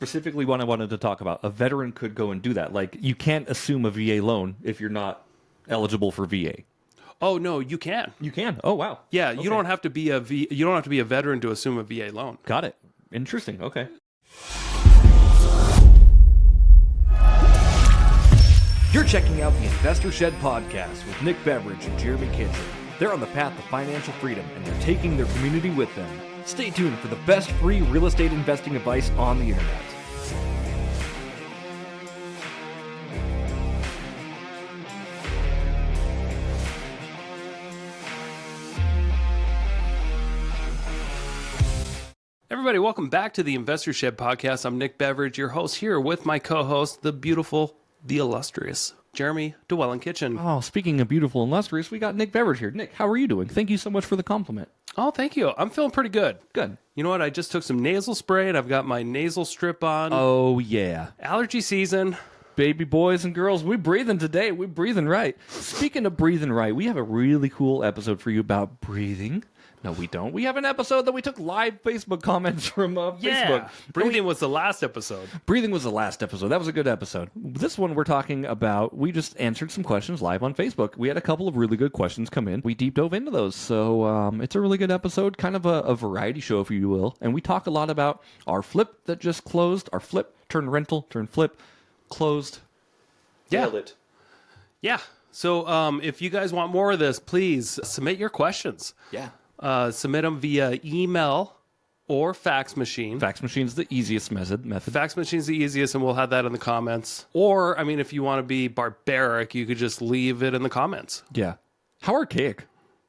specifically what I wanted to talk about. A veteran could go and do that. Like, you can't assume a VA loan if you're not eligible for VA. Oh no, you can. You can. Oh wow. Yeah, Okay. you don't have to be a veteran to assume a VA loan. Got it. Interesting. Okay. You're checking out the Investor Shed podcast with Nick Beveridge and Jeremy Kitchen. They're on the path to financial freedom, and they're taking their community with them. Stay tuned for the best free real estate investing advice on the internet. Everybody, welcome back to the Investor Shed podcast. I'm Nick Beveridge, your host, here with my co-host, the beautiful, the illustrious Jeremy Kitchen. Oh, speaking of beautiful and illustrious, we got Nick Beveridge here. Nick, how are you doing? Thank you so much for the compliment. Oh, thank you. I'm feeling pretty good. Good. You know what? I just took some nasal spray and I've got my nasal strip on. Oh, yeah. Allergy season. Baby boys and girls, we're breathing today. We're breathing right. Speaking of breathing right, we have a really cool episode for you about breathing. No, we don't. We have an episode that we took live Facebook comments from Facebook. Breathing was the last episode. Breathing was the last episode. That was a good episode. This one we're talking about, we just answered some questions live on Facebook. We had a couple of really good questions come in. We deep dove into those. So it's a really good episode, kind of a variety show, if you will. And we talk a lot about our flip that just closed, our flip, turn rental, turn flip, closed. Yeah. Nailed it. Yeah. So if you guys want more of this, please submit your questions. Yeah. Submit them via email or fax machine. Fax machine's the easiest method. Fax machine's the easiest, and we'll have that in the comments. Or, I mean, if you want to be barbaric, you could just leave it in the comments. Yeah. How archaic.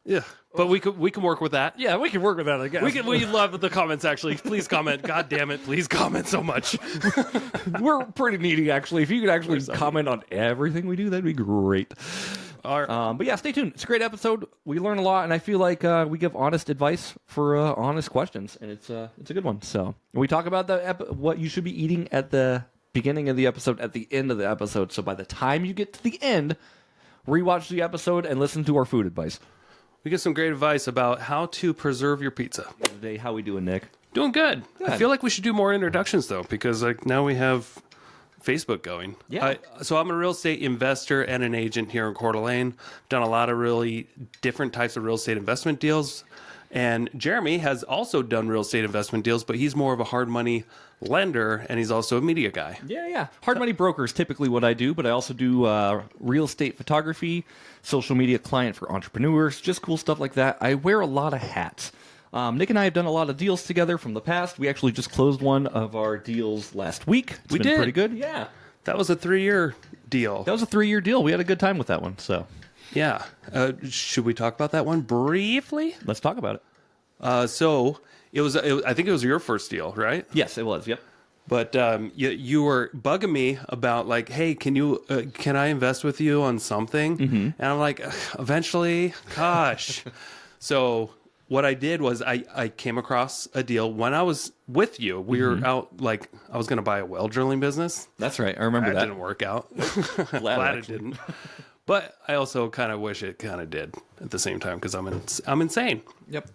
Yeah, but we can work with that. Yeah, we can work with that, I guess. We love the comments, actually. Please comment. God damn it, please comment so much. We're pretty needy, actually. If you could actually comment on everything we do, that'd be great. But yeah, stay tuned. It's a great episode. We learn a lot, and I feel like we give honest advice for honest questions, and it's a good one. So we talk about what you should be eating at the beginning of the episode, at the end of the episode. So by the time you get to the end, rewatch the episode and listen to our food advice. We get some great advice about how to preserve your pizza. Today, how we doing, Nick? Doing good. I feel like we should do more introductions, though, because now we have Facebook going. Yeah. So I'm a real estate investor and an agent here in Coeur d'Alene. Done a lot of really different types of real estate investment deals. And Jeremy has also done real estate investment deals, but he's more of a hard money lender, and he's also a media guy. Yeah. Hard money broker is typically what I do, but I also do real estate photography, social media client for entrepreneurs, just cool stuff like that. I wear a lot of hats. Nick and I have done a lot of deals together from the past. We actually just closed one of our deals last week. It's been pretty good. Yeah. That was a 3-year deal. That was a 3-year deal. We had a good time with that one. So, yeah. Should we talk about that one briefly? let's talk about it. So I think it was your first deal, right? Yes, it was. Yep. But you were bugging me about like, hey, can I invest with you on something? Mm-hmm. And I'm like, eventually, gosh. So what I did was I came across a deal when I was with you. We were out, like, I was going to buy a well drilling business. That's right. I remember that. That didn't work out. Glad it didn't. But I also kind of wish it kind of did at the same time because I'm insane. Yep.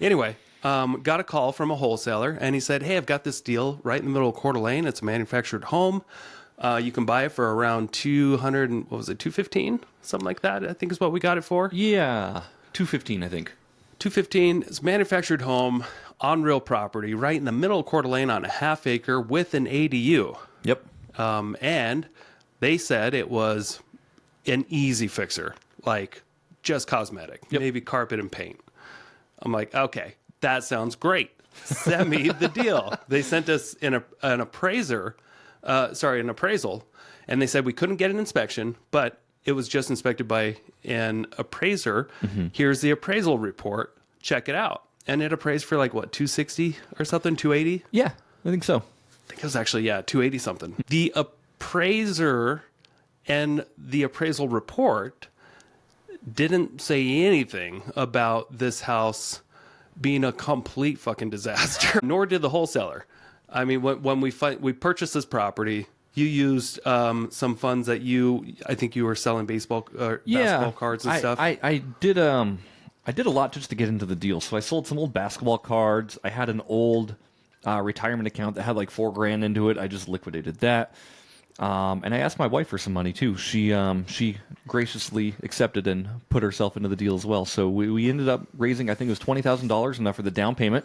Anyway, got a call from a wholesaler, and he said, hey, I've got this deal right in the middle of Coeur d'Alene. It's a manufactured home. You can buy it for around $215? Something like that, I think is what we got it for. Yeah. $215, I think. $215. It's a manufactured home on real property right in the middle of Coeur d'Alene on a half acre with an ADU. Yep. And they said it was an easy fixer, like just cosmetic, maybe carpet and paint. I'm like, okay, that sounds great. Send me the deal. They sent us an appraisal, and they said we couldn't get an inspection, but it was just inspected by an appraiser. Mm-hmm. Here's the appraisal report. Check it out. And it appraised for like, what, 260 or something, 280? Yeah, I think so. I think it was actually, 280 something. The appraiser and the appraisal report didn't say anything about this house being a complete fucking disaster. Nor did the wholesaler. I mean, when we purchased this property, you used some funds that I think you were selling basketball cards and stuff. I did a lot just to get into the deal. So I sold some old basketball cards. I had an old retirement account that had like $4,000 into it. I just liquidated that. And I asked my wife for some money too. She graciously accepted and put herself into the deal as well. So we ended up raising, I think it was $20,000 enough for the down payment.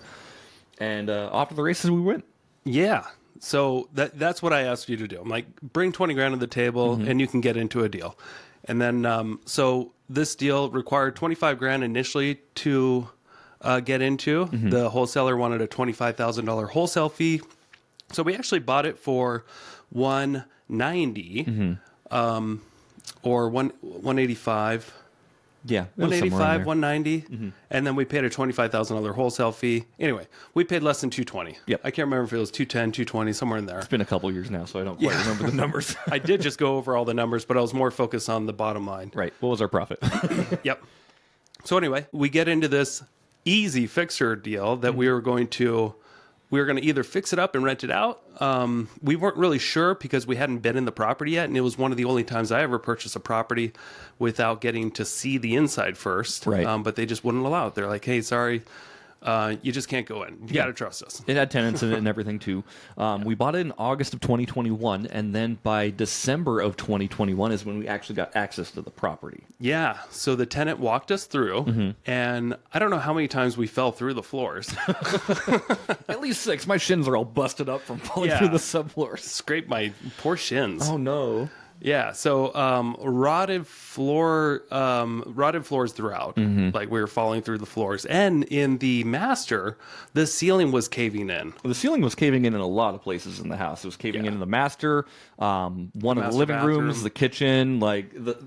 And off to the races we went. Yeah. So that's what I asked you to do. I'm like, bring 20 grand to the table and you can get into a deal. And then, so this deal required 25 grand initially to get into. The wholesaler wanted a $25,000 wholesale fee. So we actually bought it for $190 or 185. Yeah, 185, 190, and then we paid a $25,000 wholesale fee. Anyway, we paid less than 220. Yep. I can't remember if it was 210, 220, somewhere in there. It's been a couple years now, so I don't quite remember the numbers. I did just go over all the numbers, but I was more focused on the bottom line. Right. What was our profit? Yep. So anyway, we get into this easy fixer deal that we were going to either fix it up and rent it out. We weren't really sure because we hadn't been in the property yet, and it was one of the only times I ever purchased a property without getting to see the inside first. Right. But they just wouldn't allow it. They're like, hey, sorry, you just can't go in. You got to trust us. It had tenants in it and everything too. We bought it in August of 2021, and then by December of 2021 is when we actually got access to the property. Yeah. So the tenant walked us through, and I don't know how many times we fell through the floors. At least 6. My shins are all busted up from falling Yeah. through the subfloors. Scraped my poor shins. Oh no. Yeah, so rotted floors throughout. Like we were falling through the floors, and in the master, the ceiling was caving in. The ceiling was caving in a lot of places in the house. It was caving in the master, one of the master living rooms, bathroom. the kitchen.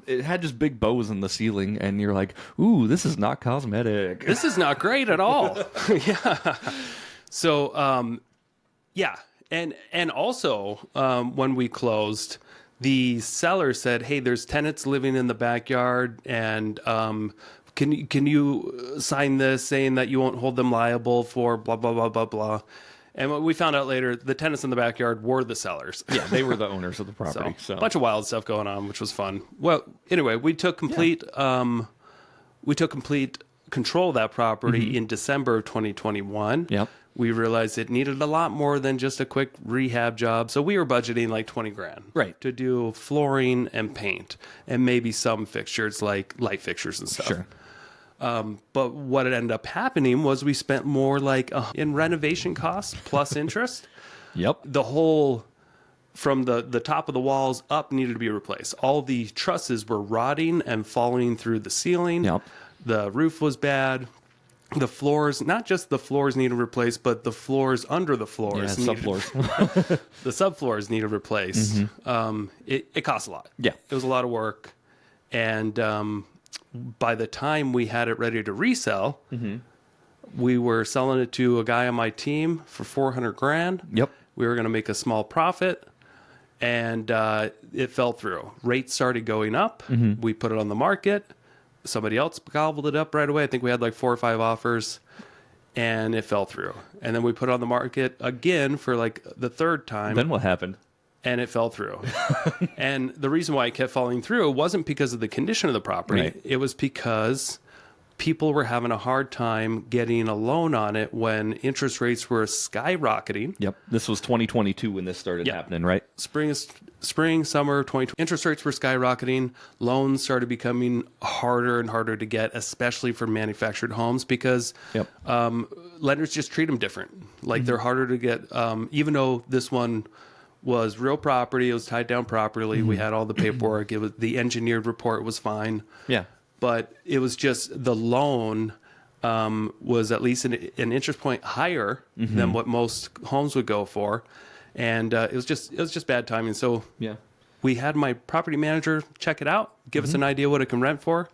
It had just big bows in the ceiling, and you're like, "Ooh, this is not cosmetic." This is not great at all. Yeah. So yeah, and also when we closed, the seller said, "Hey, there's tenants living in the backyard, and can you sign this saying that you won't hold them liable for blah blah blah blah blah." And what we found out later, the tenants in the backyard were the sellers. Yeah, they were the owners of the So property. a bunch of wild stuff going on, which was fun. Well, anyway, we took complete control of that property in December of 2021. Yep. We realized it needed a lot more than just a quick rehab job. So we were budgeting like 20 grand. Right. To do flooring and paint and maybe some fixtures like light fixtures and stuff. Sure. But what ended up happening was we spent more like in renovation costs plus interest. Yep. The whole from the top of the walls up needed to be replaced. All the trusses were rotting and falling through the ceiling. Yep. The roof was bad. The floors, not just the floors needed replaced, but the floors under the floors. Yeah, subfloors. The subfloors needed replaced. It cost a lot. Yeah. It was a lot of work. And by the time we had it ready to resell, we were selling it to a guy on my team for 400 grand. Yep. We were going to make a small profit, and it fell through. Rates started going up. We put it on the market. Somebody else gobbled it up right away. I think we had like 4 or 5 offers, and it fell through. And then we put it on the market again for like the 3rd time. Then what happened? And it fell through. And the reason why it kept falling through wasn't because of the condition of the property. Right. It was because people were having a hard time getting a loan on it when interest rates were skyrocketing. Yep. This was 2022 when this started happening, right? Spring, summer 2020, interest rates were skyrocketing. Loans started becoming harder and harder to get, especially for manufactured homes, because lenders just treat them different. Like they're harder to get, even though this one was real property, it was tied down properly. We had all the paperwork. It was the engineered report was fine. Yeah. But it was just the loan was at least an interest point higher than what most homes would go for, and it was just bad timing. So we had my property manager check it out, give us an idea what it can rent for,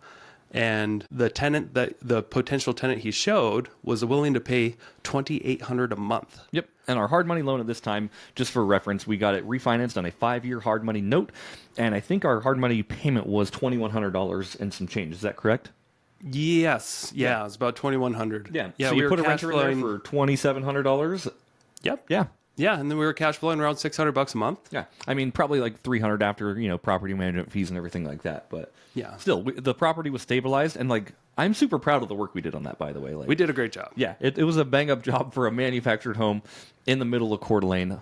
and the potential tenant he showed was willing to pay $2,800 a month. Yep. And our hard money loan at this time, just for reference, we got it refinanced on a 5-year hard money note. And I think our hard money payment was $2,100 and some change. Is that correct? Yes. Yeah. It was about $2,100. Yeah. Yeah. So we you were put a cash renter in there flowing for $2,700? Yep. Yeah. Yeah, and then we were cash flowing around $600 a month. Yeah, I mean, probably like 300 after property management fees and everything like that. But Yeah. still, the property was stabilized, and like I'm super proud of the work we did on that. By the way, like We did a great job. yeah, it was a bang up job for a manufactured home in the middle of Coeur d'Alene.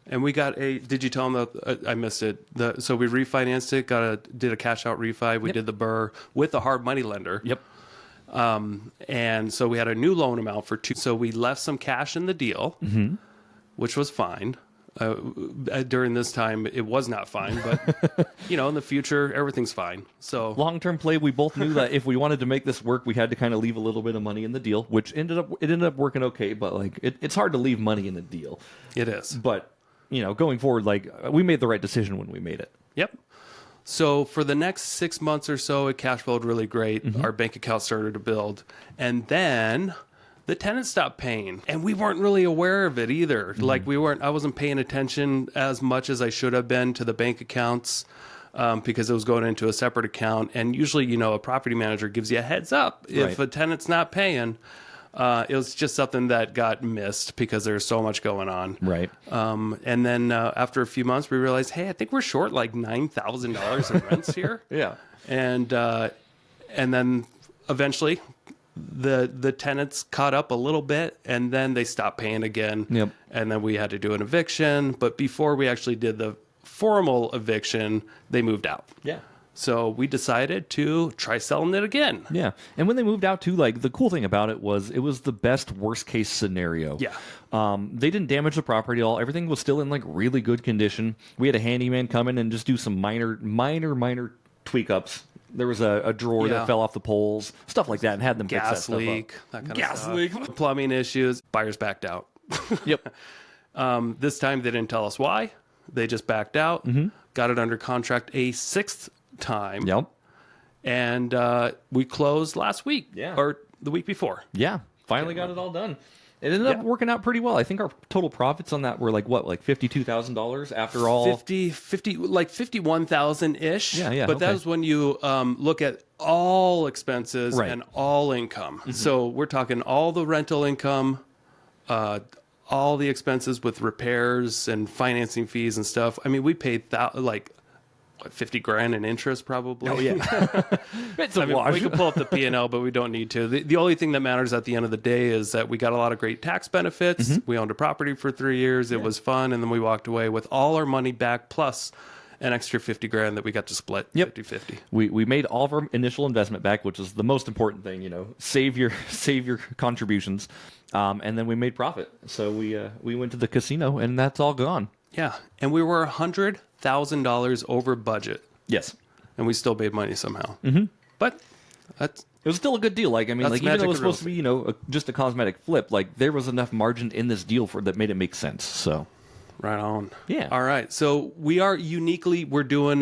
And we got did you tell them that I missed it? So we refinanced it, did a cash out refi. We did the BRRRR with a hard money lender. Yep. And so we had a new loan amount for two. So we left some cash in the deal, which was fine. During this time, it was not fine, but in the future, everything's fine. So Long-term play, we both knew that if we wanted to make this work, we had to kind of leave a little bit of money in the deal, which ended up working okay. But like, it's hard to leave money in the deal. it is. But going forward, like we made the right decision when we made it. Yep. So for the next 6 months or so, it cash flowed really great. Our bank account started to build. And then the tenant stopped paying. And we weren't really aware of it either. Like I wasn't paying attention as much as I should have been to the bank accounts because it was going into a separate account. And usually, a property manager gives you a heads up if a tenant's not paying. It was just something that got missed because there's so much going on. Right. And then after a few months, we realized, hey, I think we're short like $9,000 in rents here. Yeah. And then eventually the tenants caught up a little bit, and then they stopped paying again. Yep. And then we had to do an eviction. But before we actually did the formal eviction, they moved out. Yeah. So we decided to try selling it again. Yeah. And when they moved out too, like the cool thing about it was the best worst case scenario. Yeah. They didn't damage the property at all. Everything was still in like really good condition. We had a handyman come in and just do some minor tweak ups. There was a drawer that fell off the poles, stuff like that, and had them fix that Gas stuff leak, up. that kind of Gas stuff. leak. Plumbing issues. Buyers backed out. Yep. This time they didn't tell us why. They just backed out. Got it under contract a sixth time. Yep. And we closed last week. Yeah. Or the week before. Yeah. Finally got it all done. It ended up working out pretty well. I think our total profits on that were like $52,000 after all. 50 like 51,000 ish. Yeah. But that was when you look at all expenses and all income. So we're talking all the rental income, all the expenses with repairs and financing fees and stuff. I mean, we paid like $50,000 in interest probably. Oh yeah. It's a wash. We can pull up the P&L, but we don't need to. The only thing that matters at the end of the day is that we got a lot of great tax benefits. We owned a property for 3 years. It was fun. And then we walked away with all our money back plus an extra $50,000 that we got to split 50-50. We made all of our initial investment back, which is the most important thing, save your contributions. And then we made profit. So we went to the casino and that's all gone. Yeah. And we were $100,000 over budget. Yes. And we still made money somehow. But It was still a good deal. Like, I mean, That's like even though it was magic supposed to be, just a cosmetic flip, like there was enough margin in this deal that made it make sense. So right on. Yeah. All right. So we're doing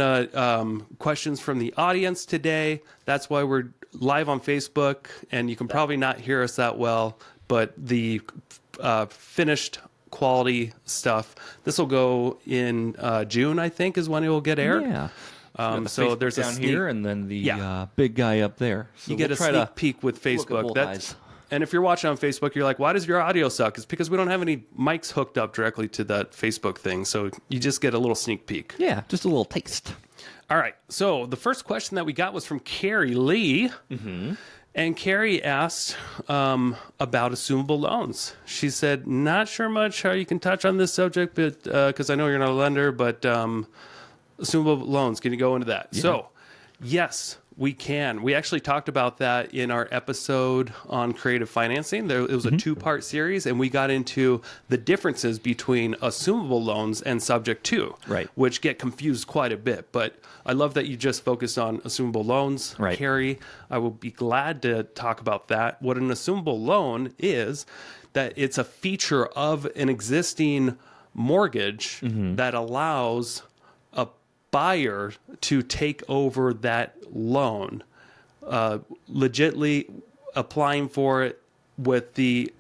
questions from the audience today. That's why we're live on Facebook, and you can probably not hear us that well, but the finished quality stuff, this will go in June, I think, is when it will get aired. yeah. So there's down a here, and then the big guy up there. So you get a sneak peek with Facebook. And if you're watching on Facebook, you're like, why does your audio suck? It's because we don't have any mics hooked up directly to that Facebook thing. So you just get a little sneak peek. Yeah, just a little taste. All right. So the first question that we got was from Carrie Lee. And Carrie asked about assumable loans. She said, not sure much how you can touch on this subject, but because I know you're not a lender, but assumable loans, can you go into that? Yeah. So, yes, we can. We actually talked about that in our episode on creative financing. It was a two-part series, and we got into the differences between assumable loans and subject to, which get confused quite a bit. But I love that you just focused on assumable loans, Carrie. I will be glad to talk about that. What an assumable loan is, that it's a feature of an existing mortgage that allows a buyer to take over that loan, legitly applying for it with the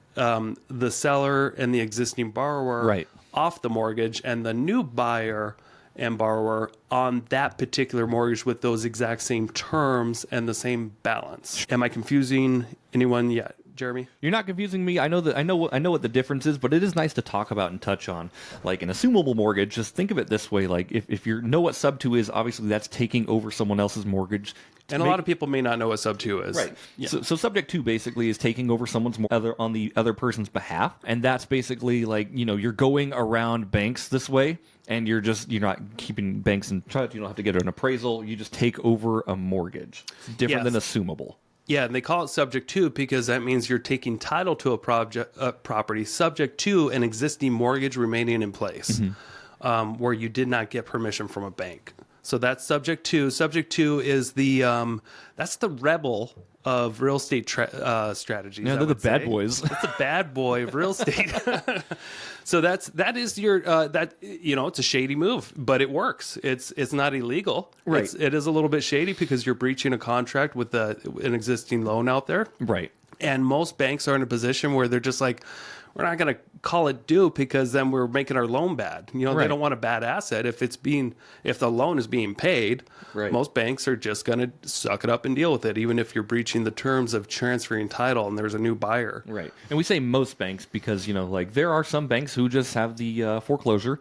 seller and the existing borrower off the mortgage, and the new buyer and borrower on that particular mortgage with those exact same terms and the same balance. Am I confusing anyone yet? Jeremy? You're not confusing me. I know what the difference is, but it is nice to talk about and touch on. Like an assumable mortgage, just think of it this way: like if you know what sub 2 is, obviously that's taking over someone else's mortgage. And a lot of people may not know what sub 2 is. Right. Yeah. So subject 2 basically is taking over someone's on the other person's behalf, and that's basically like you're going around banks this way. And you're not keeping banks in touch. You don't have to get an appraisal. You just take over a mortgage. It's different than assumable. Yeah, and they call it subject to because that means you're taking title to a property subject to an existing mortgage remaining in place, where you did not get permission from a bank. So that's subject to. Subject to is that's the rebel of real estate strategies. Yeah, they're the bad boys. It's the bad boy of real estate. So that is your it's a shady move, but it works. It's not illegal. Right. It is a little bit shady because you're breaching a contract with an existing loan out there. Right. And most banks are in a position where they're just like, we're not going to call it due because then we're making our loan bad. They don't want a bad asset. If the loan is being paid, most banks are just going to suck it up and deal with it, even if you're breaching the terms of transferring title and there's a new buyer. Right. And we say most banks because, there are some banks who just have the foreclosure.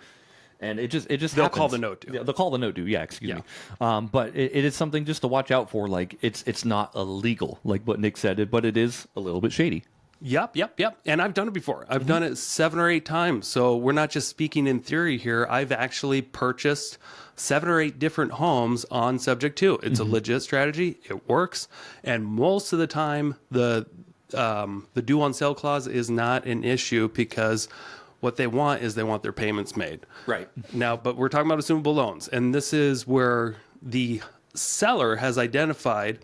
And it just they'll happens. Call the note due. Yeah, they'll call the note due. Yeah, excuse me. But it is something just to watch out for. Like it's not illegal, like what Nick said, but it is a little bit shady. Yep. And I've done it before. I've done it 7 or 8 times. So we're not just speaking in theory here. I've actually purchased 7 or 8 different homes on subject to. It's a legit strategy. It works. And most of the time, the due on sale clause is not an issue because what they want is they want their payments made. Right. Now, but we're talking about assumable loans. And this is where the seller has identified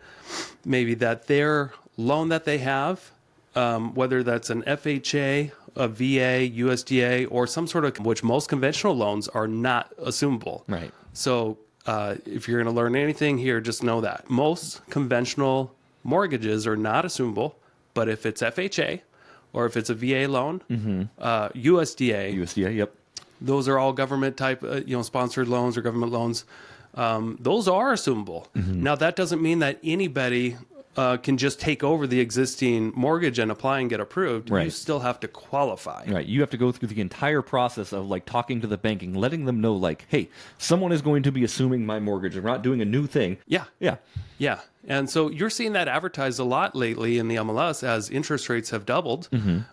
maybe that their loan that they have, whether that's an FHA, a VA, USDA, or some sort of, which most conventional loans are not assumable. Right. So if you're going to learn anything here, just know that. Most conventional mortgages are not assumable, but if it's FHA or if it's a VA loan, USDA, yep. Those are all government type, sponsored loans or government loans. Those are assumable. Now, that doesn't mean that anybody can just take over the existing mortgage and apply and get approved. Right. You still have to qualify. Right. You have to go through the entire process of like talking to the banking, letting them know like, hey, someone is going to be assuming my mortgage. We're not doing a new thing. Yeah. And so you're seeing that advertised a lot lately in the MLS as interest rates have doubled.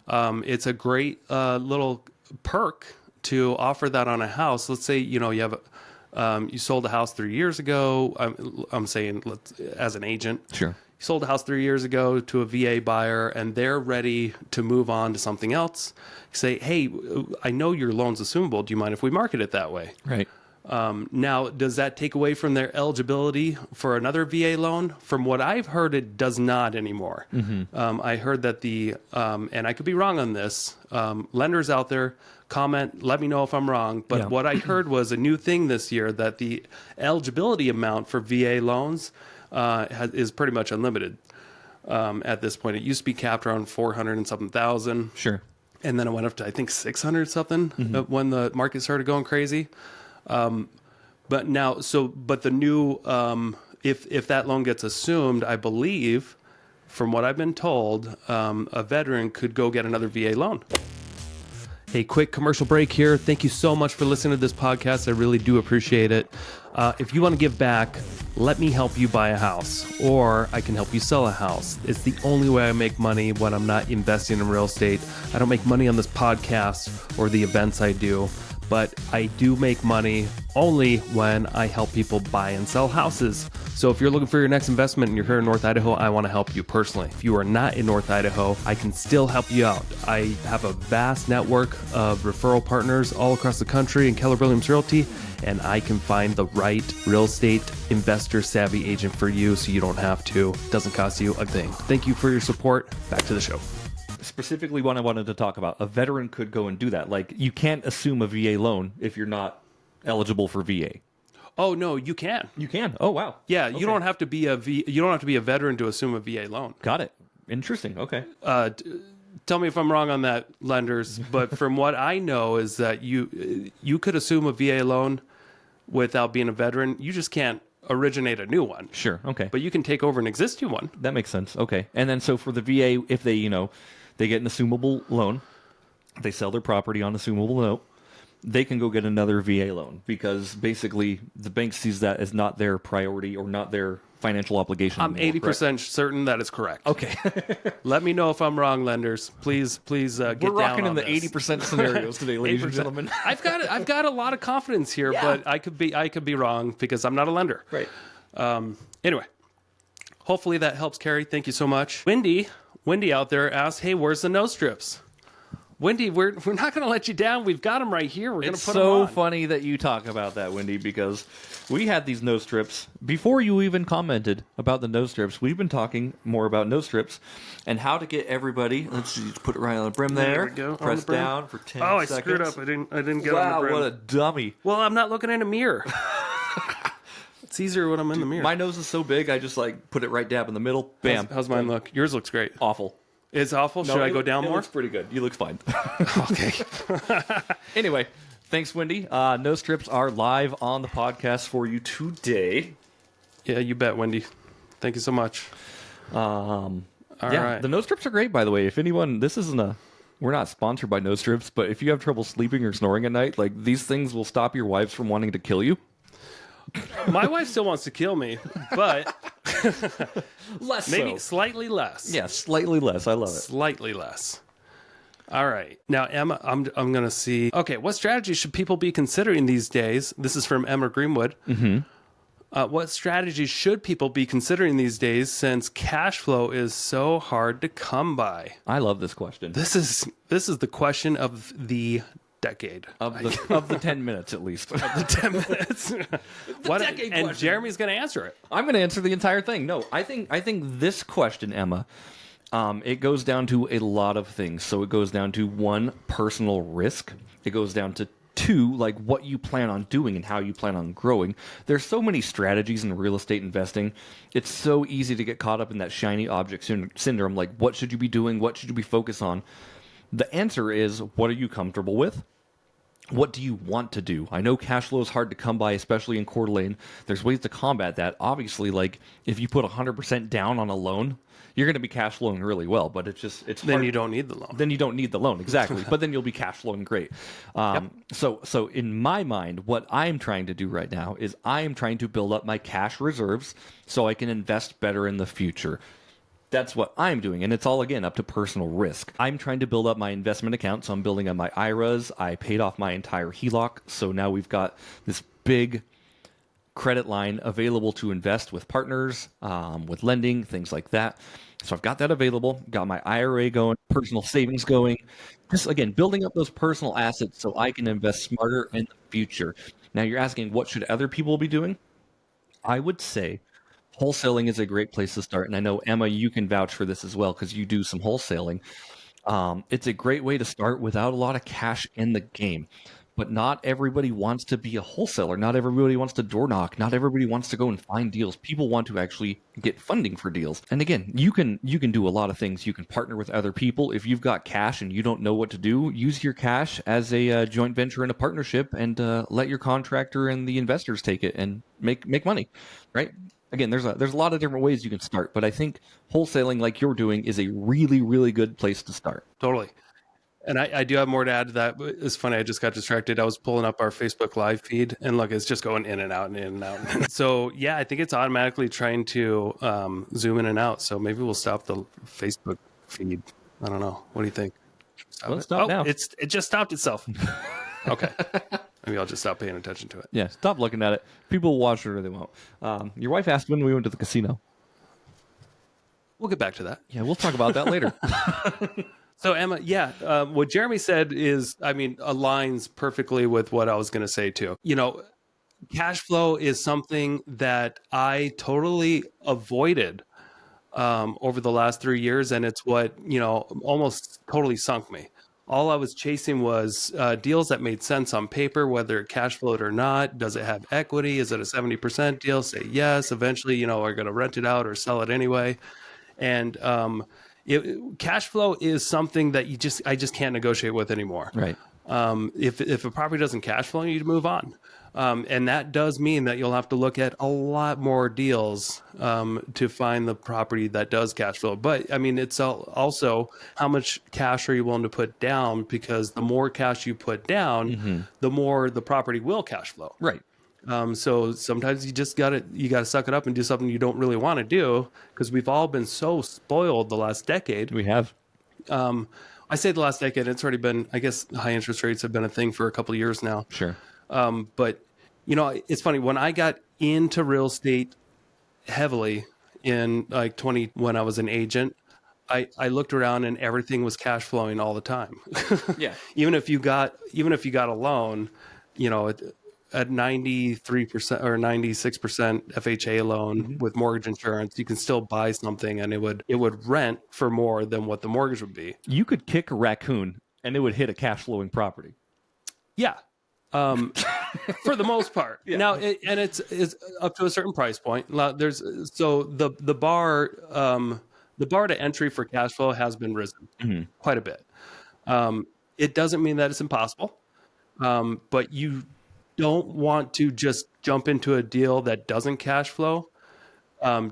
It's a great little perk to offer that on a house. Let's say, you have you sold a house 3 years ago. I'm saying as an agent. Sure. You sold a house 3 years ago to a VA buyer and they're ready to move on to something else. You say, hey, I know your loan's assumable. Do you mind if we market it that way? Right. Now, does that take away from their eligibility for another VA loan? From what I've heard, it does not anymore. I heard that and I could be wrong on this, lenders out there, comment, let me know if I'm wrong. But what I heard was a new thing this year that the eligibility amount for VA loans is pretty much unlimited at this point. It used to be capped around 400 and something thousand. Sure. And then it went up to, I think, 600 something when the market started going crazy. But the new, if that loan gets assumed, I believe, from what I've been told, a veteran could go get another VA loan. Hey, quick commercial break here. Thank you so much for listening to this podcast. I really do appreciate it. If you want to give back, let me help you buy a house, or I can help you sell a house. It's the only way I make money when I'm not investing in real estate. I don't make money on this podcast or the events I do, but I do make money only when I help people buy and sell houses. So if you're looking for your next investment and you're here in North Idaho, I want to help you personally. If you are not in North Idaho, I can still help you out. I have a vast network of referral partners all across the country in Keller Williams Realty, and I can find the right real estate investor savvy agent for you so you don't have to. It doesn't cost you a thing. Thank you for your support. Back to the show. Specifically what I wanted to talk about, a veteran could go and do that. Like, you can't assume a VA loan if you're not eligible for VA. Oh no, you can. You can. Oh wow. Yeah, Okay. you don't have to be a veteran to assume a VA loan. Got it. Interesting. Okay. Tell me if I'm wrong on that, lenders, but from what I know is that you could assume a VA loan without being a veteran. You just can't originate a new one. Sure. Okay. But you can take over an existing one. That makes sense. Okay. And then so for the VA, if they, they get an assumable loan, they sell their property on assumable note, they can go get another VA loan because basically the bank sees that as not their priority or not their financial obligation. I'm 80% certain that is correct. Okay. Let me know if I'm wrong, lenders. Please get We're down rocking on in the this. 80% scenarios today, ladies and 80%. gentlemen. I've got a lot of confidence here, Yeah. but I could be wrong because I'm not a lender. Right. Anyway, hopefully that helps, Carrie. Thank you so much. Wendy out there asked, "Hey, where's the no strips?" Wendy, we're not going to let you down. We've got them right here. We're going to It's put them so on. funny that you talk about that, Wendy, because we had these no strips before you even commented about the no strips. We've been talking more about no strips and how to get everybody. Let's see, put it right on the brim there. we go, on Press the brim. down for 10 Oh, I seconds. screwed up. I didn't get on Wow, the brim. what a dummy. Well, I'm not looking in a mirror. It's easier when I'm in the mirror. My nose is so big, I just put it right dab in the middle. Bam. How's mine look? Yours looks great. Awful. It's awful. Should I go down it more? looks pretty good. You look fine. Okay. Anyway, thanks, Wendy. No strips are live on the podcast for you today. Yeah, you bet, Wendy. Thank you so much. All right. The no strips are great, by the way. If anyone, we're not sponsored by no strips, but if you have trouble sleeping or snoring at night, these things will stop your wives from wanting to kill you. My wife still wants to kill me, but maybe so. slightly less. Yeah, slightly less. I love it. Slightly less. All right. Now, Emma, I'm going to see. Okay, what strategy should people be considering these days? This is from Emma Greenwood. Mm-hmm. What strategies should people be considering these days since cash flow is so hard to come by? I love this question. This is the question of the decade. Of the 10 minutes, at least. The 10 minutes. What, decade and question. Jeremy's going to answer it. I'm going to answer the entire thing. No, I think this question, Emma, it goes down to a lot of things. So it goes down to 1, personal risk. It goes down to 2, what you plan on doing and how you plan on growing. There's so many strategies in real estate investing. It's so easy to get caught up in that shiny object syndrome. What should you be doing? What should you be focused on? The answer is, what are you comfortable with? What do you want to do? I know cash flow is hard to come by, especially in Coeur d'Alene. There's ways to combat that. Obviously, if you put 100% down on a loan, you're going to be cash flowing really well, but it's Then hard. you don't need the loan. Then you don't need the loan, exactly. But then you'll be cash flowing great. So in my mind, what I'm trying to do right now is I am trying to build up my cash reserves so I can invest better in the future. That's what I'm doing, and it's all, again, up to personal risk. I'm trying to build up my investment account, so I'm building up my IRAs. I paid off my entire HELOC, so now we've got this big credit line available to invest with partners, with lending, things like that. So I've got that available, got my IRA going, personal savings going. Just, again, building up those personal assets so I can invest smarter in the future. Now, you're asking, what should other people be doing? I would say wholesaling is a great place to start. And I know, Emma, you can vouch for this as well because you do some wholesaling. It's a great way to start without a lot of cash in the game. But not everybody wants to be a wholesaler. Not everybody wants to door knock. Not everybody wants to go and find deals. People want to actually get funding for deals. And again, you can do a lot of things. You can partner with other people. If you've got cash and you don't know what to do, use your cash as a joint venture in a partnership and let your contractor and the investors take it and make money, right? Again, there's a lot of different ways you can start, but I think wholesaling like you're doing is a really, really good place to start. Totally. And I do have more to add to that. It's funny. I just got distracted. I was pulling up our Facebook live feed and look, it's just going in and out and in and out. So yeah, I think it's automatically trying to zoom in and out. So maybe we'll stop the Facebook feed. I don't know. What do you think? Let's stop now. It just stopped itself. Okay. Maybe I'll just stop paying attention to it. Yeah, stop looking at it. People will watch it or they won't. Your wife asked when we went to the casino. We'll get back to that. Yeah, we'll talk about that later. So Emma, what Jeremy said aligns perfectly with what I was going to say too. Cash flow is something that I totally avoided over the last 3 years, and it's what almost totally sunk me. All I was chasing was deals that made sense on paper, whether it cash flowed or not. Does it have equity? Is it a 70% deal? Say yes. Eventually, we're going to rent it out or sell it anyway. And cash flow is something that I just can't negotiate with anymore. Right. If a property doesn't cash flow, you need to move on. And that does mean that you'll have to look at a lot more deals to find the property that does cash flow. But I mean, it's also how much cash are you willing to put down? Because the more cash you put down, the more the property will cash flow. Right. So sometimes you just gotta suck it up and do something you don't really want to do, because we've all been so spoiled the last decade. We have. I say the last decade. It's already been, I guess, high interest rates have been a thing for a couple of years now. Sure. But it's funny, when I got into real estate heavily in like when I was an agent, I looked around and everything was cash flowing all the time. Yeah. Even if you got a loan, at 93% or 96% FHA loan with mortgage insurance, you can still buy something and it would rent for more than what the mortgage would be. You could kick a raccoon and it would hit a cash flowing property. Yeah. For the most part. Yeah. Now, it's up to a certain price point. The bar to entry for cash flow has been risen quite a bit. It doesn't mean that it's impossible, but you don't want to just jump into a deal that doesn't cash flow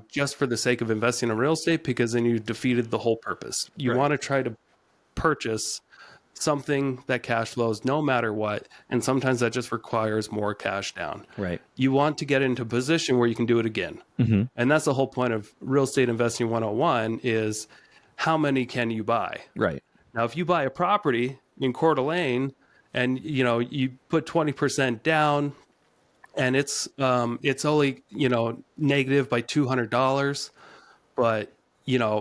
just for the sake of investing in real estate, because then you defeated the whole purpose. You want to try to purchase something that cash flows no matter what, and sometimes that just requires more cash down. Right. You want to get into a position where you can do it again. And that's the whole point of real estate investing 101 is how many can you buy? Right. Now, if you buy a property in Coeur d'Alene and you put 20% down and it's only negative by $200, but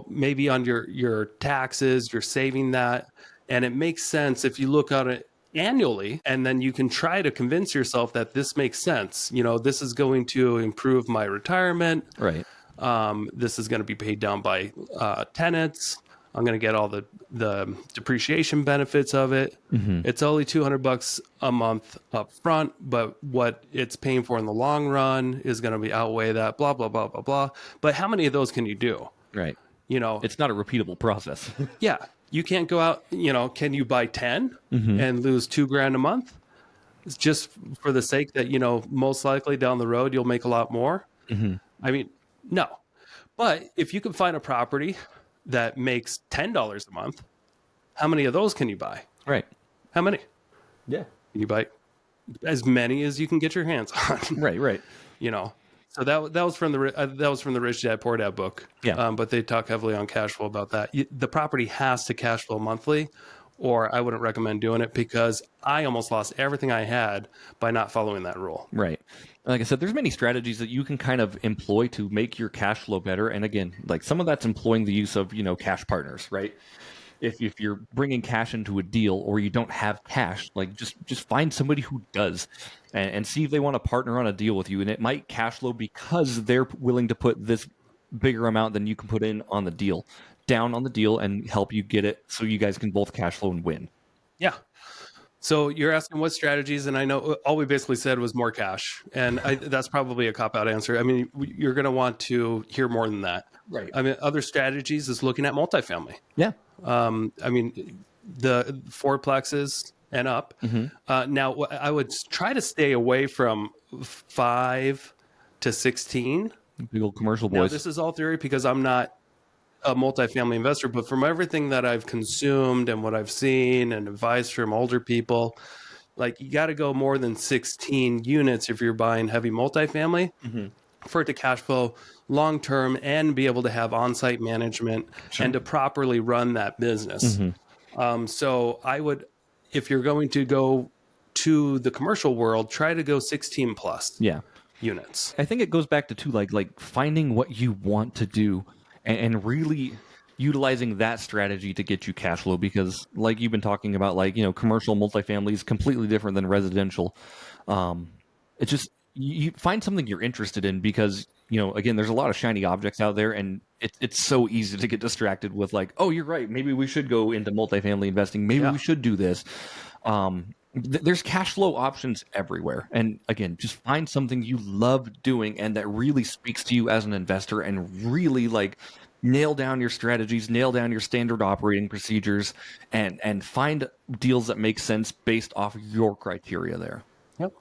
maybe on your taxes you're saving that. And it makes sense if you look at it annually, and then you can try to convince yourself that this makes sense. This is going to improve my retirement. Right. This is going to be paid down by tenants. I'm going to get all the depreciation benefits of it. It's only $200 a month up front, but what it's paying for in the long run is going to be outweigh that, blah, blah, blah, blah, blah. But how many of those can you do? Right. It's not a repeatable process. Yeah. You can't go out, can you buy 10 and lose $2,000 a month? It's just for the sake that, most likely down the road, you'll make a lot more. I mean, no. But if you can find a property that makes $10 a month, how many of those can you buy? Right. How many? Yeah. Can you buy as many as you can get your hands on? Right. So that was from the Rich Dad Poor Dad book. Yeah. But they talk heavily on cash flow about that. The property has to cash flow monthly, or I wouldn't recommend doing it, because I almost lost everything I had by not following that rule. Right. Like I said, there's many strategies that you can kind of employ to make your cash flow better. And again, like some of that's employing the use of, cash partners, right? If you're bringing cash into a deal or you don't have cash, like just find somebody who does and see if they want to partner on a deal with you. And it might cash flow because they're willing to put this bigger amount than you can put in on the deal, down on the deal, and help you get it so you guys can both cash flow and win. Yeah. So you're asking what strategies, and I know all we basically said was more cash. And that's probably a cop-out answer. I mean, you're going to want to hear more than that. Right. I mean, other strategies is looking at multifamily. Yeah. I mean, the fourplexes and up. Now, I would try to stay away from 5 to 16. Big old commercial boys. Now, this is all theory because I'm not a multifamily investor, but from everything that I've consumed and what I've seen and advice from older people, like you got to go more than 16 units if you're buying heavy multifamily for it to cash flow long term and be able to have on-site management and to properly run that business. So I would, if you're going to go to the commercial world, try to go 16 plus units. I think it goes back to too, like finding what you want to do and really utilizing that strategy to get you cash flow, because like you've been talking about, like, commercial multifamily is completely different than residential. It's just, you find something you're interested in, because, again, there's a lot of shiny objects out there, and it's so easy to get distracted with like, oh, you're right, maybe we should go into multifamily investing. Maybe we should do this. There's cash flow options everywhere. And again, just find something you love doing and that really speaks to you as an investor and really like nail down your strategies, nail down your standard operating procedures, and find deals that make sense based off your criteria there. Yep.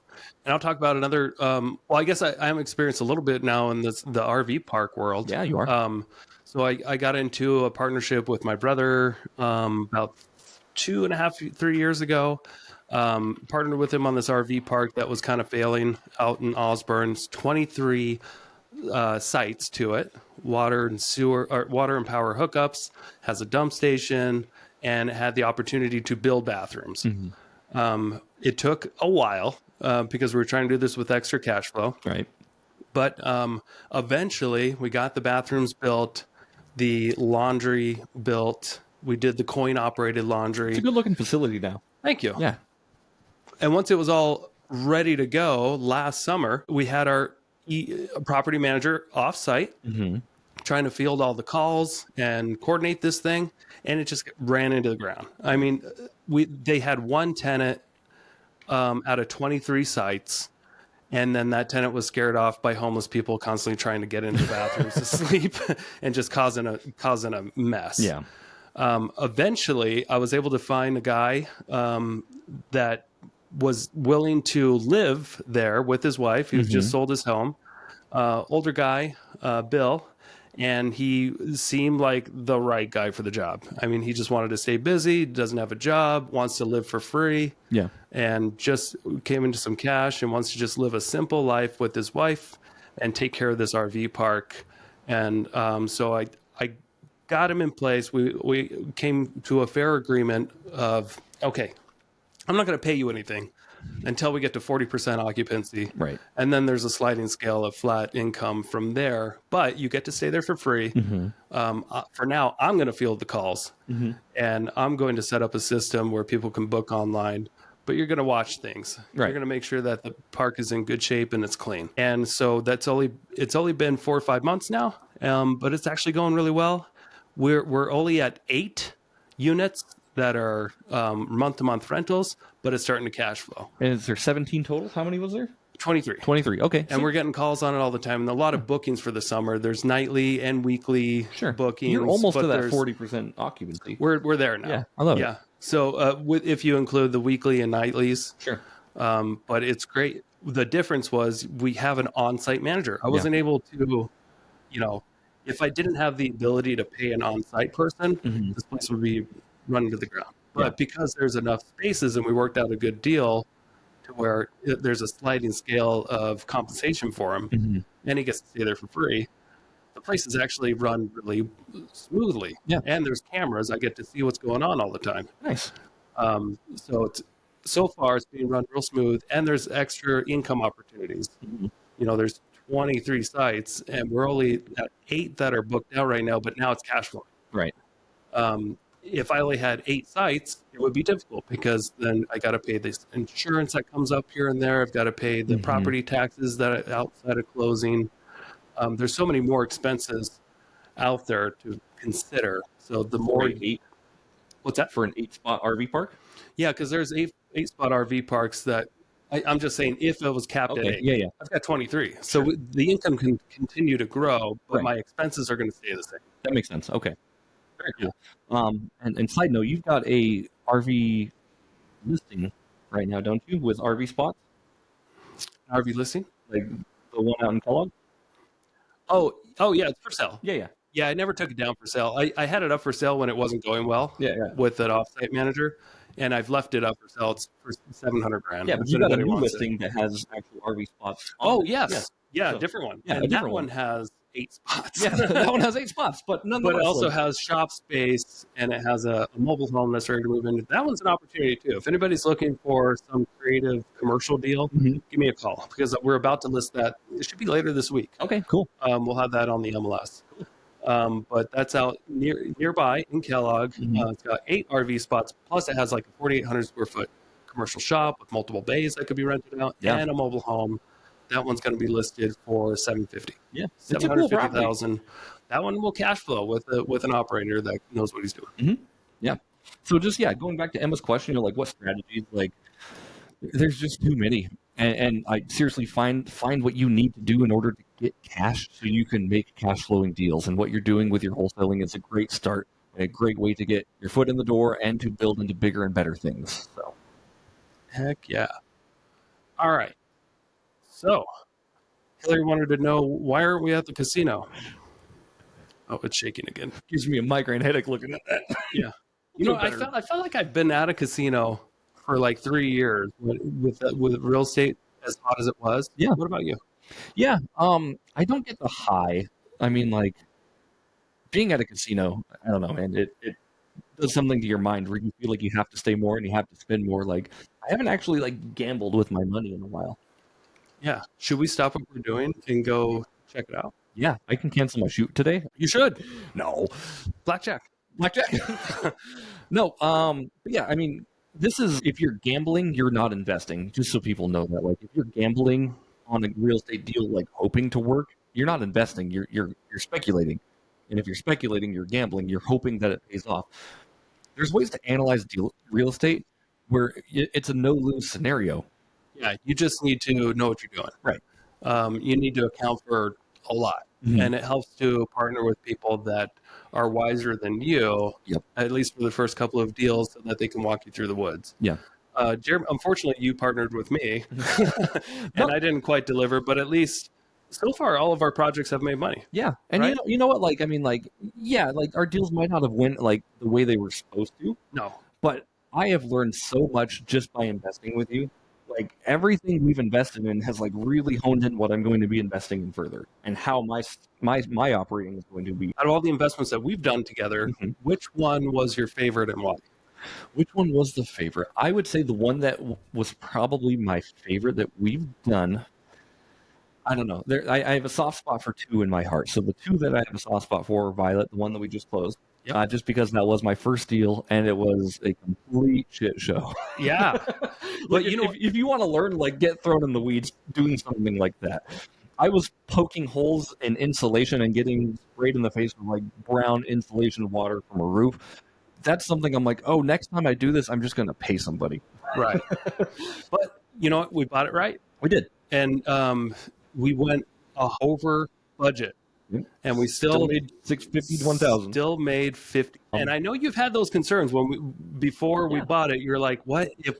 And I'll talk about another. Well, I guess I am experienced a little bit now in the RV park world. Yeah, you are. So I got into a partnership with my brother about 2.5, 3 years ago. Partnered with him on this RV park that was kind of failing out in Osborne's. 23 sites to it, water and power hookups, has a dump station, and it had the opportunity to build bathrooms. It took a while because we were trying to do this with extra cash flow. Right. But eventually we got the bathrooms built, the laundry built. We did the coin operated laundry. It's a good looking facility now. Thank you. Yeah. And once it was all ready to go last summer, we had our property manager offsite trying to field all the calls and coordinate this thing. And it just ran into the ground. I mean, they had one tenant out of 23 sites. And then that tenant was scared off by homeless people constantly trying to get into bathrooms to sleep and just causing a mess. Yeah. Eventually, I was able to find a guy that was willing to live there with his wife. He was just sold his home. Older guy, Bill, and he seemed like the right guy for the job. I mean, he just wanted to stay busy, doesn't have a job, wants to live for free. Yeah. And just came into some cash and wants to just live a simple life with his wife and take care of this RV park. And so I got him in place. We came to a fair agreement of, okay, I'm not going to pay you anything until we get to 40% occupancy. Right. And then there's a sliding scale of flat income from there, but you get to stay there for free. For now, I'm going to field the calls and I'm going to set up a system where people can book online, but you're going to watch things. Right. You're going to make sure that the park is in good shape and it's clean. And so it's only been 4 or 5 months now, but it's actually going really well. We're only at 8 units that are month-to-month rentals, but it's starting to cash flow. And is there 17 total? How many was there? 23. 23. Okay. And we're getting calls on it all the time. And a lot of bookings for the summer. There's nightly and weekly bookings. You're almost to that 40% occupancy. We're there now. Yeah, I love it. So if you include the weekly and nightlies. Sure. But it's great. The difference was we have an on-site manager. I wasn't able to, if I didn't have the ability to pay an on-site person, this place would be run to the ground. But because there's enough spaces and we worked out a good deal to where there's a sliding scale of compensation for him and he gets to stay there for free, the place is actually run really smoothly. Yeah. And there's cameras. I get to see what's going on all the time. Nice. So far it's being run real smooth and there's extra income opportunities. There's 23 sites and we're only at 8 that are booked out right now, but now it's cash flowing. Right. If I only had 8 sites, it would be difficult because then I got to pay this insurance that comes up here and there. I've got to pay the property taxes that are outside of closing. There's so many more expenses out there to consider. So the more 8. What's that For an 8-spot RV park? Yeah, because there's 8-spot RV parks that I'm just saying if it was capped at 8. Yeah. I've got 23. So the income can continue to grow, but my expenses are going to stay the same. That makes sense. Okay. Very cool. And side note, you've got a RV listing right now, don't you, with RV spots? RV listing? Like the one out in Kellogg? Oh yeah, it's for sale. Yeah. Yeah, I never took it down for sale. I had it up for sale when it wasn't going well. With an offsite manager, and I've left it up for sale. It's for $700,000. Yeah, but you got a new listing that has actual RV spots. Yes. Yeah, So, different one. Yeah, and a different that one has 8 spots. Yeah, that one has 8 spots, but nonetheless. But it also has shop space and it has a mobile home that's ready to move into. That one's an opportunity too. If anybody's looking for some creative commercial deal, give me a call because we're about to list that. It should be later this week. Okay, cool. We'll have that on the MLS. But that's out nearby in Kellogg. It's got 8 RV spots, plus it has like a 4,800 square foot commercial shop with multiple bays that could be rented out and a mobile home. That one's going to be listed for $750,000. Yeah, $750,000. That one will cash flow with an operator that knows what he's doing. Yeah. So just going back to Emma's question, like what strategies? Like, there's just too many, and I seriously find what you need to do in order to get cash so you can make cash flowing deals. And what you're doing with your wholesaling is a great start and a great way to get your foot in the door and to build into bigger and better things. So, Heck yeah. All right. So, Hillary wanted to know, why aren't we at the casino? Oh, it's shaking again. gives me a migraine headache looking at that. Yeah. You know, I felt like I've been at a casino for like 3 years with real estate as hot as it was. Yeah. What about you? Yeah. I don't get the high. I mean, like, being at a casino, I don't know, man, it does something to your mind where you feel like you have to stay more and you have to spend more. Like, I haven't actually like gambled with my money in a while. Yeah. Should we stop what we're doing and go check it out? Yeah, I can cancel my shoot today. You should. No. Blackjack. No, but yeah, I mean, this is, if you're gambling, you're not investing, just so people know that. Like, if you're gambling on a real estate deal, like hoping to work, you're not investing, you're speculating. And if you're speculating, you're gambling, you're hoping that it pays off. There's ways to analyze real estate where it's a no-lose scenario. Yeah, you just need to know what you're doing. Right. You need to account for a lot. Mhm. And it helps to partner with people that are wiser than you, Yep. at least for the first couple of deals, so that they can walk you through the woods. Yeah. Jeremy, unfortunately, you partnered with me, and I didn't quite deliver, but at least so far, all of our projects have made money. Yeah, and Right? you know what? Like, I mean, like, yeah, like our deals might not have went like the way they were supposed to, No. but I have learned so much just by investing with you. Like, everything we've invested in has like really honed in what I'm going to be investing in further, and how my operating is going to be. Out of all the investments that we've done together, Mhm. which one was your favorite and why? Which one was the favorite? I would say the one that was probably my favorite that we've done. I don't know. I have a soft spot for two in my heart. So the two that I have a soft spot for are Violet, the one that we just closed. Yep. Just because that was my first deal, and it was a complete shit show. Yeah. Like, you know, if you want to learn, like, get thrown in the weeds doing something like that. I was poking holes in insulation and getting sprayed in the face with like brown insulation water from a roof. That's something I'm like, oh, next time I do this, I'm just going to pay somebody. right. But you know what? We bought it right. We did. And we went over budget. Yep. And we still made $650 to $1,000. Still made 50. And I know you've had those concerns before we bought it. You're like, what if,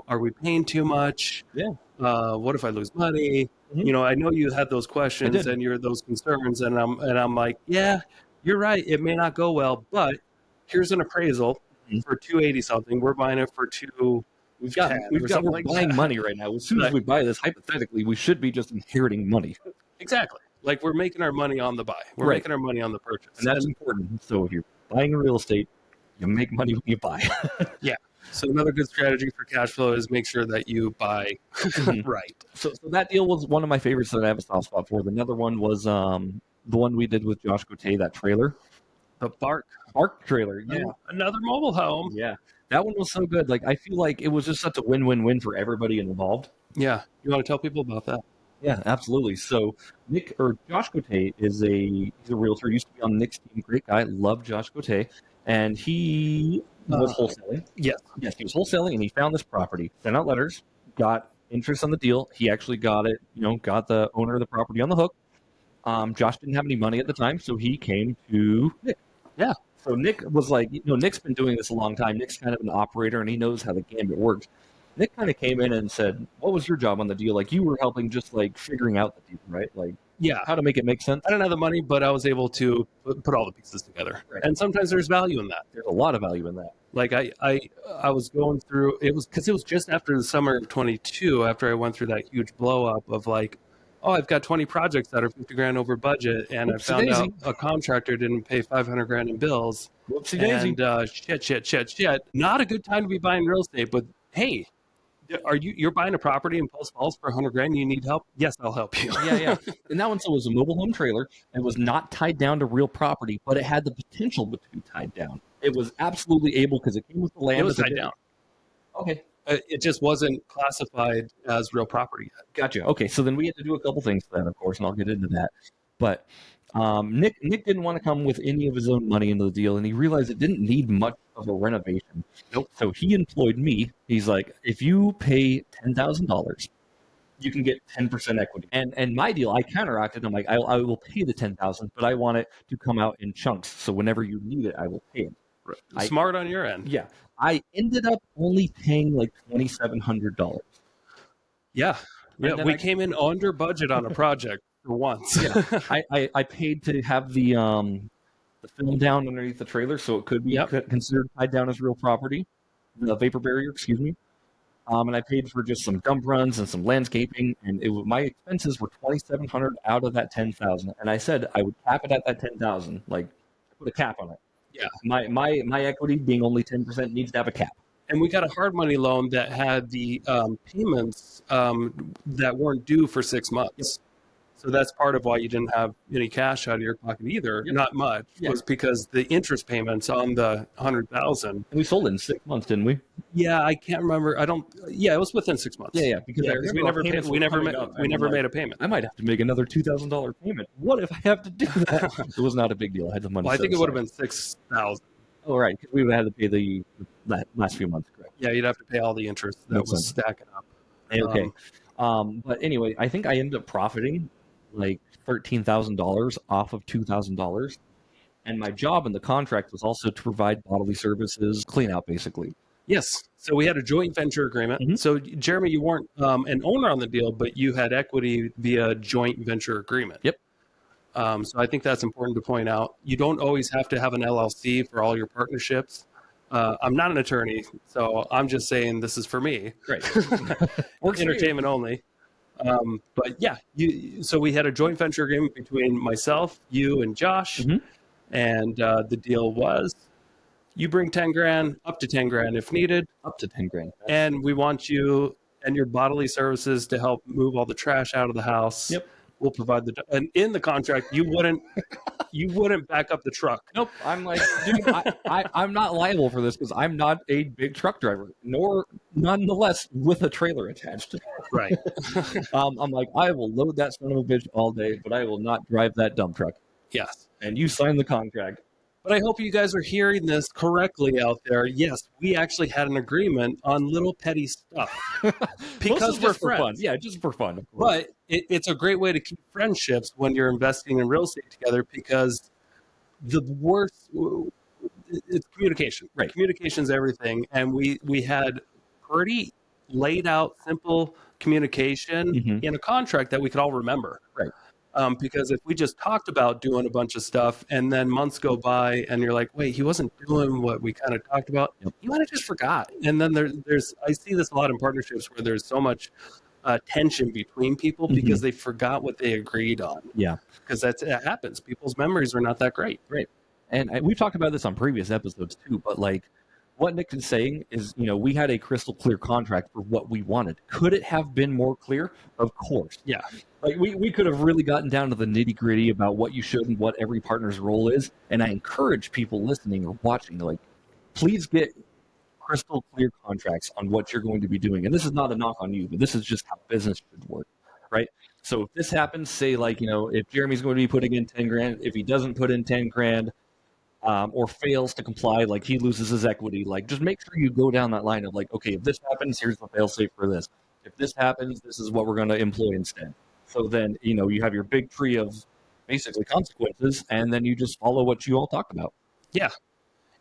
are we paying too much? Yeah. What if I lose money? Mhm. I know you had those questions and you're those concerns, and I'm like, yeah, you're right. It may not go well, but here's an appraisal for 280 something. We're buying it for 2. We're buying money right now. As soon as we buy this, hypothetically, we should be just inheriting money. Exactly. Like, we're making our money on the buy. We're Right. making our money on the purchase. And that's important. So if you're buying real estate, you make money when you buy. So another good strategy for cash flow is make sure that you buy right. So that deal was one of my favorites that I have a soft spot for. Another one was the one we did with Josh Cote, that trailer. The Bark trailer. Yeah. Another mobile home. Yeah. That one was so good. Like, I feel like it was just such a win-win-win for everybody involved. Yeah. You want to tell people about that? Yeah, absolutely. So Josh Cote he's a realtor. Used to be on Nick's team. Great guy. Love Josh Cote. And he was wholesaling. Yes. Yes, he was wholesaling, and he found this property. Sent out letters. Got interest on the deal. He actually got it. Got the owner of the property on the hook. Josh didn't have any money at the time, so he came to Nick. Yeah. So Nick was like, Nick's been doing this a long time. Nick's kind of an operator, and he knows how the gambit works. Nick kind of came in and said, what was your job on the deal? Like, you were helping just, like, figuring out the deal, right? Like, Yeah. how to make it make sense. I didn't have the money, but I was able to put all the pieces together. Right. And sometimes there's value in that. There's a lot of value in that. Like, I was going through, it was just after the summer of 22, after I went through that huge blow up of like, oh, I've got 20 projects that are 50 grand over budget, and I found out a contractor didn't pay 500 grand in bills. Whoopsie daisy. And shit. Not a good time to be buying real estate, but hey, you're buying a property in Post Falls for 100 grand? You need help? Yes, I'll help you. Yeah. And that one was a mobile home trailer. It was not tied down to real property, but it had the potential to be tied down. It was absolutely able, because it came with the land. It was tied down. Okay. It just wasn't classified as real property yet. Gotcha. Okay, so then we had to do a couple things then, of course, and I'll get into that. But Nick didn't want to come with any of his own money into the deal, and he realized it didn't need much of a renovation. Nope. So he employed me. He's like, if you pay $10,000, you can get 10% equity. And my deal, I counteracted. I'm like, I will pay the 10,000, but I want it to come out in chunks. So whenever you need it, I will pay it. Smart on your end. Yeah, I ended up only paying like $2,700. Yeah, we came in under budget on a project for once. Yeah, I paid to have the film down underneath the trailer, so it could be considered tied down as real property. The vapor barrier, excuse me. And I paid for just some dump runs and some landscaping, and my expenses were $2,700 out of that $10,000. And I said I would cap it at that $10,000, like put a cap on it. Yeah, my equity being only 10% needs to have a cap. And we got a hard money loan that had the payments that weren't due for 6 months. Yep. So that's part of why you didn't have any cash out of your pocket either. Yep. Not much. Yep. Was because the interest payments on the $100,000. And we sold it in 6 months, didn't we? Yeah, I can't remember. Yeah, it was within 6 months. Yeah, because we never made a payment. I might have to make another $2,000 payment. What if I have to do that? It was not a big deal. I had the money. Well, I think it would have been $6,000. Oh, right, because we would have had to pay the last few months, correct? Yeah, you'd have to pay all the interest that was stacking up. Okay. But anyway, I think I ended up profiting like $13,000 off of $2,000. And my job in the contract was also to provide bodily services, clean out, basically. Yes. So we had a joint venture agreement. Mm-hmm. So, Jeremy, you weren't an owner on the deal, but you had equity via joint venture agreement. Yep. So I think that's important to point out. You don't always have to have an LLC for all your partnerships. I'm not an attorney, so I'm just saying this is for me. Great. Works entertainment only. But yeah, so we had a joint venture agreement between myself, you, and Josh. Mm-hmm. And the deal was you bring 10 grand, up to 10 grand if needed. Up to 10 grand. And we want you and your bodily services to help move all the trash out of the house. Yep. We'll provide and in the contract, you wouldn't back up the truck. Nope. I'm like, dude, I'm not liable for this because I'm not a big truck driver, nor nonetheless with a trailer attached. Right. I'm like, I will load that son of a bitch all day, but I will not drive that dump truck. Yes. And you signed the contract. But I hope you guys are hearing this correctly out there. Yes, we actually had an agreement on little petty stuff because we're friends. Fun. Yeah, just for fun. But it's a great way to keep friendships when you're investing in real estate together because the worst it's communication. Right. Communication is everything. And we had pretty laid out, simple communication in a contract that we could all remember. Right. Because if we just talked about doing a bunch of stuff and then months go by and you're like, wait, he wasn't doing what we kind of talked about. Yep. You might have just forgot. And then I see this a lot in partnerships where there's so much tension between people because they forgot what they agreed on. Yeah. Because that happens. People's memories are not that great. Right. And we've talked about this on previous episodes too, but like what Nick is saying is, we had a crystal clear contract for what we wanted. Could it have been more clear? Of course. Yeah. Like we could have really gotten down to the nitty gritty about what you should and what every partner's role is. And I encourage people listening or watching, like, please get crystal clear contracts on what you're going to be doing. And this is not a knock on you, but this is just how business should work, right? So if this happens, say like, if Jeremy's going to be putting in 10 grand, if he doesn't put in 10 grand or fails to comply, like he loses his equity, like just make sure you go down that line of like, okay, if this happens, here's the fail safe for this. If this happens, this is what we're going to employ instead. So then, you have your big tree of basically consequences, and then you just follow what you all talked about. Yeah.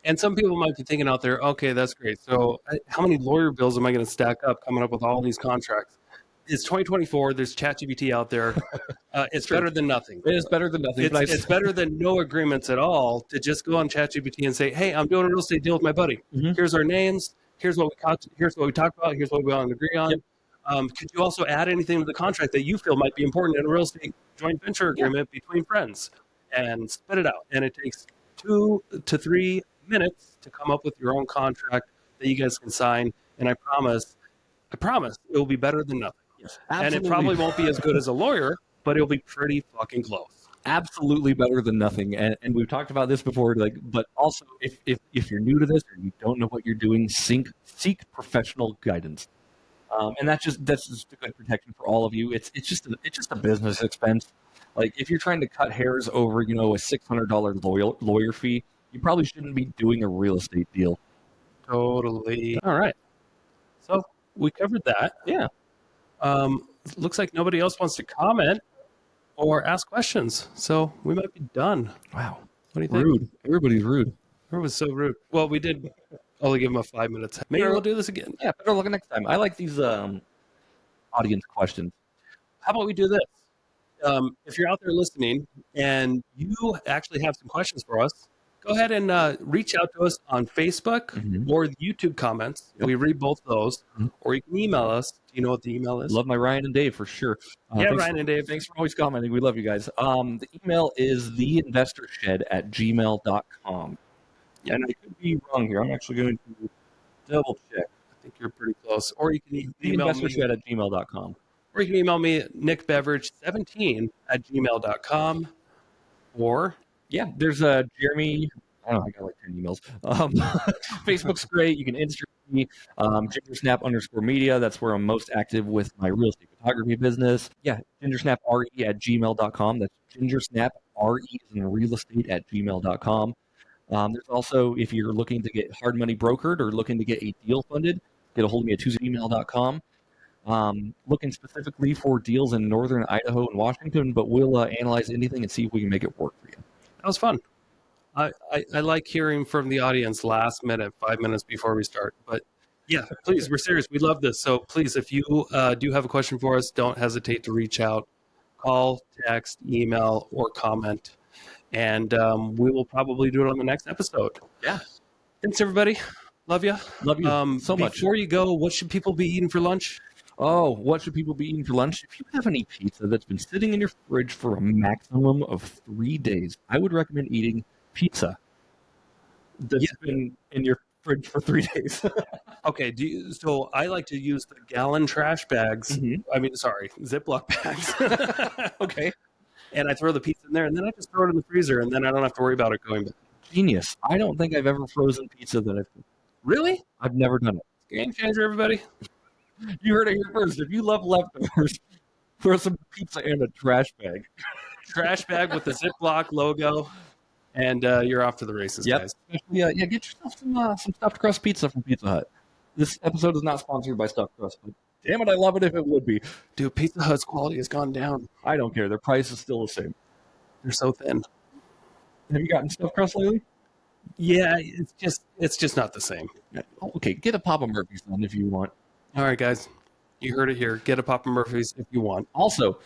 And some people might be thinking out there, okay, that's great. So how many lawyer bills am I going to stack up coming up with all these contracts? It's 2024. There's ChatGPT out there. It's better than nothing. It is better than nothing. It's better than no agreements at all to just go on ChatGPT and say, hey, I'm doing a real estate deal with my buddy. Mm-hmm. Here's our names. Here's what we talked about. Here's what we all agree on. Yep. Could you also add anything to the contract that you feel might be important in a real estate joint venture agreement between friends and spit it out? And it takes 2 to 3 minutes to come up with your own contract that you guys can sign. And I promise it will be better than nothing. Yes, and it probably won't be as good as a lawyer, but it'll be pretty fucking close. Absolutely better than nothing. And we've talked about this before, but also if you're new to this or you don't know what you're doing, seek professional guidance. And that's just a good protection for all of you. It's just a business expense. Like if you're trying to cut hairs over, a $600 lawyer fee, you probably shouldn't be doing a real estate deal. Totally. All right. So we covered that. Yeah. it looks like nobody else wants to comment or ask questions. So we might be done. Wow. What do you think? Rude. Everybody's rude. It was so rude. Well, we did only give him a 5 minutes. Maybe we'll do this again. Yeah, better luck next time. I like these audience questions. How about we do this? If you're out there listening and you actually have some questions for us, go ahead and reach out to us on Facebook or the YouTube comments. Yep. We read both of those. Or you can email us. Do you know what the email is? Love my Ryan and Dave for sure. Ryan and Dave. Thanks for always commenting. We love you guys. The email is theinvestorshed@gmail.com. And I could be wrong here. I'm actually going to double check. I think you're pretty close. Or you can email me. Theinvestorshed@gmail.com. Or you can email me at nickbeveridge17@gmail.com. Or, yeah, there's Jeremy. I don't know, I got like 10 emails. Facebook's great. You can Instagram me, gingersnap_media. That's where I'm most active with my real estate photography business. Yeah, gingersnapre@gmail.com. That's gingersnapre as in real estate @gmail.com. There's also, if you're looking to get hard money brokered or looking to get a deal funded, get a hold of me at tuesday@gmail.com. Looking specifically for deals in northern Idaho and Washington, but we'll analyze anything and see if we can make it work for you. That was fun. I like hearing from the audience last minute, 5 minutes before we start. But yeah, please, we're serious. We love this. So please, if you do have a question for us, don't hesitate to reach out. Call, text, email, or comment. And we will probably do it on the next episode. Yeah. Thanks, everybody. Love you. Love you so much. Before you go, what should people be eating for lunch? Oh, what should people be eating for lunch? If you have any pizza that's been sitting in your fridge for a maximum of 3 days, I would recommend eating pizza that's been in your fridge for 3 days. Okay, so I like to use the gallon trash bags. Ziploc bags. Okay. And I throw the pizza in there, and then I just throw it in the freezer, and then I don't have to worry about it going back. Genius. I don't think I've ever frozen pizza that I've... Really? I've never done it. Game changer, everybody. You heard it here first. If you love leftovers, throw some pizza in a trash bag. Trash bag with the Ziploc logo, and you're off to the races, guys. Yeah, get yourself some stuffed crust pizza from Pizza Hut. This episode is not sponsored by stuffed crust, but damn it, I love it if it would be. Dude, Pizza Hut's quality has gone down. I don't care. Their price is still the same. They're so thin. Have you gotten stuffed crust lately? Yeah, it's just not the same. Yeah. Okay, get a Papa Murphy's then if you want. All right, guys. You heard it here. Get a Papa Murphy's if you want. Also,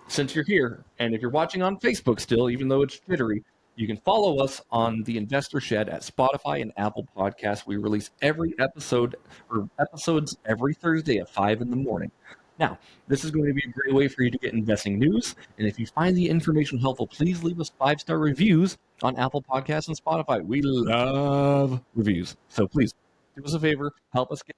since you're here, and if you're watching on Facebook still, even though it's jittery, you can follow us on The Investor Shed at Spotify and Apple Podcasts. We release episodes every Thursday at 5 in the morning. Now, this is going to be a great way for you to get investing news, and if you find the information helpful, please leave us 5-star reviews on Apple Podcasts and Spotify. We love reviews. So please, do us a favor, help us get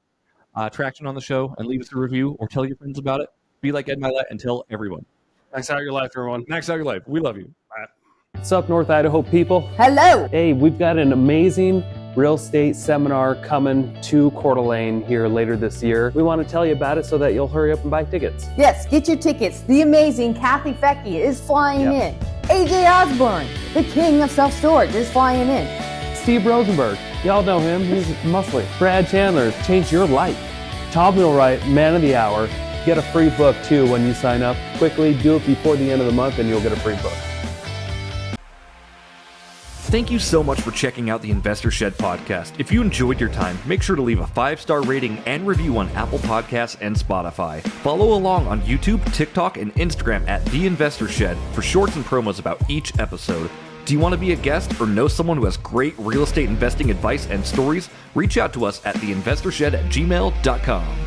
traction on the show, and leave us a review or tell your friends about it. Be like Ed Milet and tell everyone. Max out your life, everyone. Max out your life. We love you. Bye. What's up, North Idaho people? Hello. Hey, we've got an amazing real estate seminar coming to Coeur d'Alene here later this year. We want to tell you about it so that you'll hurry up and buy tickets. Yes, get your tickets. The amazing Kathy Fecky is flying in. AJ Osborne, the king of self-storage, is flying in. Steve Rosenberg, y'all know him, he's muscly. Brad Chandler, changed your life. Tom Millwright, man of the hour. Get a free book too when you sign up. Quickly, do it before the end of the month and you'll get a free book. Thank you so much for checking out the Investor Shed podcast. If you enjoyed your time, make sure to leave a 5-star rating and review on Apple Podcasts and Spotify. Follow along on YouTube, TikTok, and Instagram at The Investor Shed for shorts and promos about each episode. Do you want to be a guest or know someone who has great real estate investing advice and stories? Reach out to us at theinvestorshed@gmail.com.